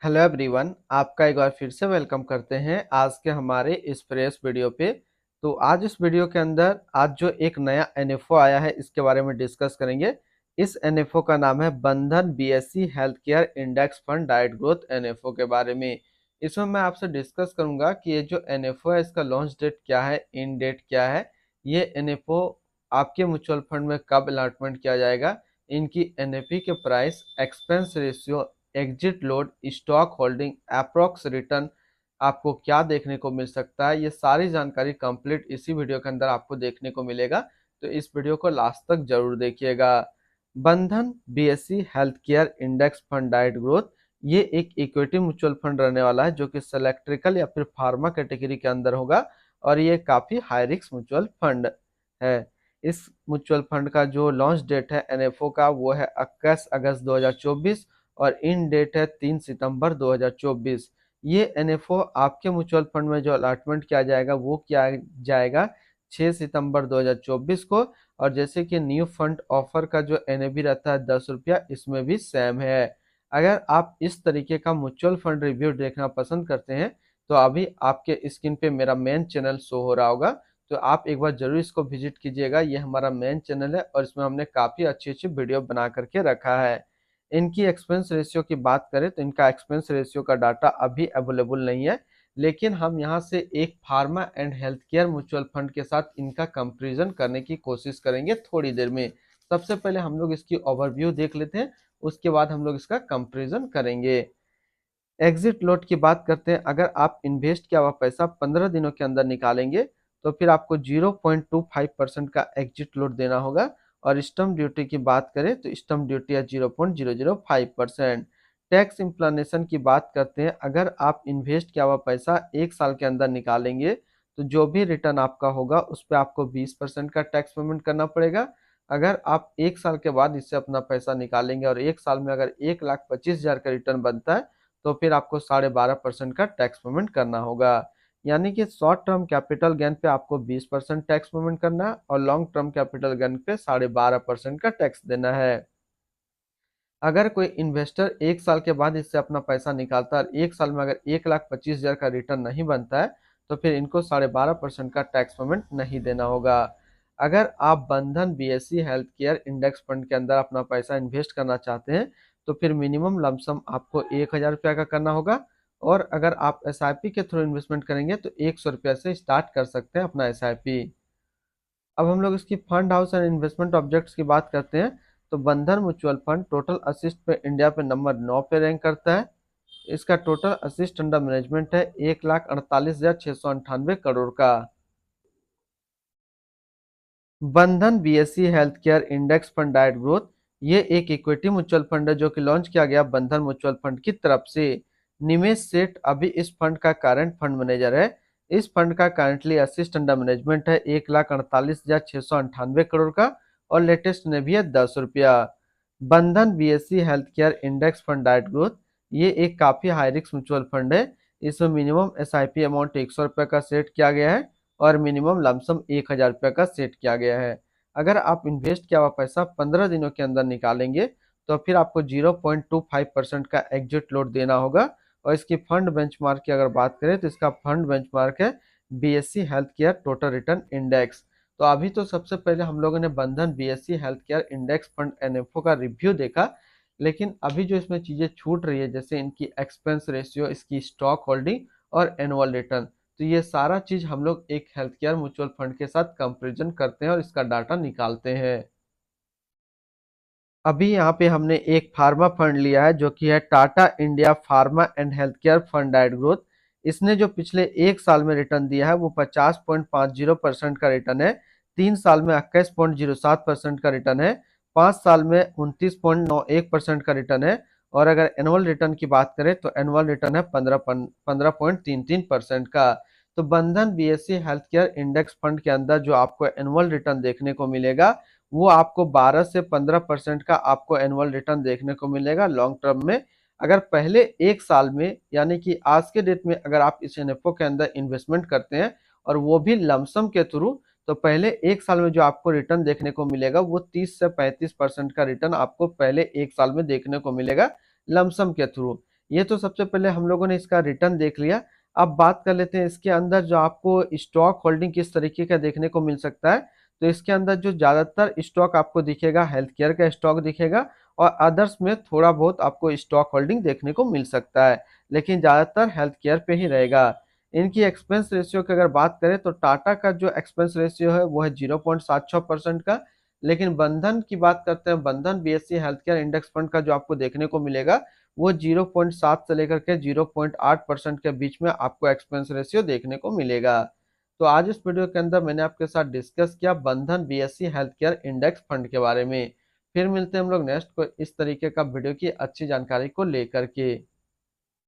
Hello everyone, आपका एक बार फिर से वेलकम करते हैं आज के हमारे इस फ्रेश वीडियो पे। तो आज इस वीडियो के अंदर आज जो एक नया एनएफओ आया है इसके बारे में डिस्कस करेंगे। इस एनएफओ का नाम है बंधन BSE health care index fund diet growth NFO के बारे में। इसमें मैं आपसे डिस्कस करूंगा कि ये जो एनएफओ है इसका लॉन्च डेट क्या है, इन डेट क्या है, ये एनएफओ आपके म्यूचुअल फंड में कब अलॉटमेंट किया जाएगा, इनकी एनएफई के price, expense ratio, exit load, stock holding, approx return आपको क्या देखने को मिल सकता है, ये सारी जानकारी कंप्लीट इसी वीडियो के अंदर आपको देखने को मिलेगा। तो इस वीडियो को लास्ट तक जरूर देखिएगा। बंधन BSE health care index fund diet growth ये एक इक्विटी म्यूचुअल फंड रहने वाला है जो कि सेलेक्ट्रिकल या फिर फार्मा कैटेगरी के अंदर होगा और ये काफी हाई रिस्क म्यूचुअल फंड है। इस म्यूचुअल फंड का जो लॉन्च डेट है एनएफओ का वो है 21 अगस्त 2024 और इन डेट है 3 सितंबर 2024। ये एनएफओ आपके म्यूचुअल फंड में जो अलॉटमेंट किया जाएगा वो किया जाएगा 6 सितंबर 2024 को। और जैसे कि न्यू फंड ऑफर का जो एनएबी रहता है 10 रुपया, इसमें भी सेम है। अगर आप इस तरीके का म्यूचुअल फंड रिव्यू देखना पसंद करते हैं तो अभी आपके स्क्रीन पे मेरा मेन चैनल शो हो रहा होगा, तो आप एक बार जरूर इसको विजिट कीजिएगा। ये हमारा मेन चैनल है और इसमें हमने काफी अच्छी अच्छी वीडियो बना करके रखा है। इनकी एक्सपेंस रेशियो की बात करें तो इनका एक्सपेंस रेशियो का डाटा अभी अवेलेबल नहीं है, लेकिन हम यहाँ से एक pharma and health care mutual fund के साथ इनका कंपैरिजन करने की कोशिश करेंगे थोड़ी देर में। सबसे पहले हम लोग इसकी ओवरव्यू देख लेते हैं, उसके बाद हम लोग इसका कंपैरिजन करेंगे। एग्जिट लोड की बात करते हैं, अगर आप इन्वेस्ट किया हुआ पैसा 15 दिनों के अंदर निकालेंगे तो फिर आपको 0.25% का एग्जिट लोड देना होगा। और स्टम्प ड्यूटी की बात करें तो स्टम्प ड्यूटी है 0.005%। टैक्स इम्प्लानेशन की बात करते हैं, अगर आप इन्वेस्ट किया हुआ पैसा 1 साल के अंदर निकालेंगे तो जो भी रिटर्न आपका होगा उस पर आपको 20% का टैक्स पेमेंट करना पड़ेगा। अगर आप 1 साल के बाद इससे अपना पैसा निकालेंगे और 1 साल में अगर 1,25,000 का रिटर्न बनता है तो फिर आपको 12.5% का टैक्स पेमेंट करना होगा। यानी कि शॉर्ट टर्म कैपिटल गेन पे आपको 20% टैक्स पेमेंट करना है और लॉन्ग टर्म कैपिटल गेन पे 12.5% का टैक्स देना है। अगर कोई इन्वेस्टर 1 साल के बाद इससे अपना पैसा निकालता है और 1 साल में अगर 1,25,000 का रिटर्न नहीं बनता है तो फिर इनको 12.5% का टैक्स पेमेंट नहीं देना होगा। अगर आप बंधन BSE health care index fund के अंदर अपना पैसा इन्वेस्ट करना चाहते हैं तो फिर मिनिमम लमसम आपको 1,000 रुपया का करना होगा। और अगर आप एसआईपी के थ्रू इन्वेस्टमेंट करेंगे तो 100 रुपया से स्टार्ट कर सकते हैं अपना एसआईपी। अब हम लोग इसकी fund house and investment objects की बात करते हैं तो बंधन म्यूचुअल फंड टोटल असिस्ट पे इंडिया पे नंबर 9 पे रैंक करता है। इसका टोटल असिस्ट अंडर मैनेजमेंट है 1,48,698 करोड़ का। बंधन BSE health care index fund diet growth ये एक इक्विटी म्यूचुअल फंड है जो कि लॉन्च किया गया बंधन म्यूचुअल फंड की तरफ से। निमेश सेठ अभी इस फंड का करंट फंड मैनेजर है। इस फंड का करंटली असिस्ट अंडर मैनेजमेंट है 1,48,698 करोड़ का और लेटेस्ट ने भी है 10 रुपया। बंधन BSE health care index fund diet growth ये एक काफी हाई रिस्क म्यूचुअल फंड है। इसमें मिनिमम एसआईपी अमाउंट 100 रुपये का सेट किया गया है और मिनिमम लमसम 1,000 रुपये का सेट किया गया है। अगर आप इन्वेस्ट किया हुआ पैसा 15 दिनों के अंदर निकालेंगे तो फिर आपको 0.25% का एग्जिट लोड देना होगा। और इसकी फंड बेंचमार्क की अगर बात करें तो इसका फंड बेंचमार्क है BSE health care total return index. तो अभी तो सबसे पहले हम लोगों ने बंधन BSE health care index fund NFO का रिव्यू देखा, लेकिन अभी जो इसमें चीजें छूट रही है जैसे इनकी एक्सपेंस रेशियो, इसकी स्टॉक होल्डिंग और एनुअल रिटर्न, तो ये सारा चीज हम लोग एक हेल्थ केयर म्यूचुअल फंड के साथ कंपैरिजन करते हैं और इसका डाटा निकालते हैं। अभी यहाँ पे हमने एक फार्मा फंड लिया है जो कि है Tata India pharma and health care fund diet growth. इसने जो पिछले 1 साल में रिटर्न दिया है वो 50.50% का रिटर्न है। 3 साल में 21.07% का रिटर्न है। 5 साल में 29.91% का रिटर्न है। और अगर एनुअल रिटर्न की बात करें तो एनुअल रिटर्न है 15.33% का। तो बंधन BSE health care index fund के अंदर जो आपको एनुअल रिटर्न देखने को मिलेगा वो आपको 12 से 15% का आपको एनुअल रिटर्न देखने को मिलेगा लॉन्ग टर्म में। अगर पहले 1 साल में यानी कि आज के डेट में अगर आप इस एनएफओ के अंदर इन्वेस्टमेंट करते हैं और वो भी लमसम के थ्रू, तो पहले 1 साल में जो आपको रिटर्न देखने को मिलेगा वो 30 से 35% का रिटर्न आपको पहले 1 साल में देखने को मिलेगा लमसम के थ्रू। ये तो सबसे पहले हम लोगों ने इसका रिटर्न देख लिया। अब बात कर लेते हैं इसके अंदर जो आपको स्टॉक होल्डिंग किस तरीके का देखने को मिल सकता है। तो इसके अंदर जो ज्यादातर स्टॉक आपको दिखेगा, हेल्थ केयर का स्टॉक दिखेगा और अदर्स में थोड़ा बहुत आपको स्टॉक होल्डिंग देखने को मिल सकता है, लेकिन ज्यादातर हेल्थ केयर पे ही रहेगा। इनकी एक्सपेंस रेशियो की अगर बात करें तो टाटा का जो एक्सपेंस रेशियो है वो है 0.76% का, लेकिन बंधन की बात करते हैं, बंधन BSc health care index fund का जो आपको देखने को मिलेगा वो 0.7 से लेकर के 0.8% के बीच में आपको एक्सपेंस रेशियो देखने को मिलेगा। तो आज इस वीडियो के अंदर मैंने आपके साथ डिस्कस किया बंधन BSc health care index fund के बारे में। फिर मिलते हैं हम लोग नेक्स्ट को इस तरीके का वीडियो की अच्छी जानकारी को लेकर के।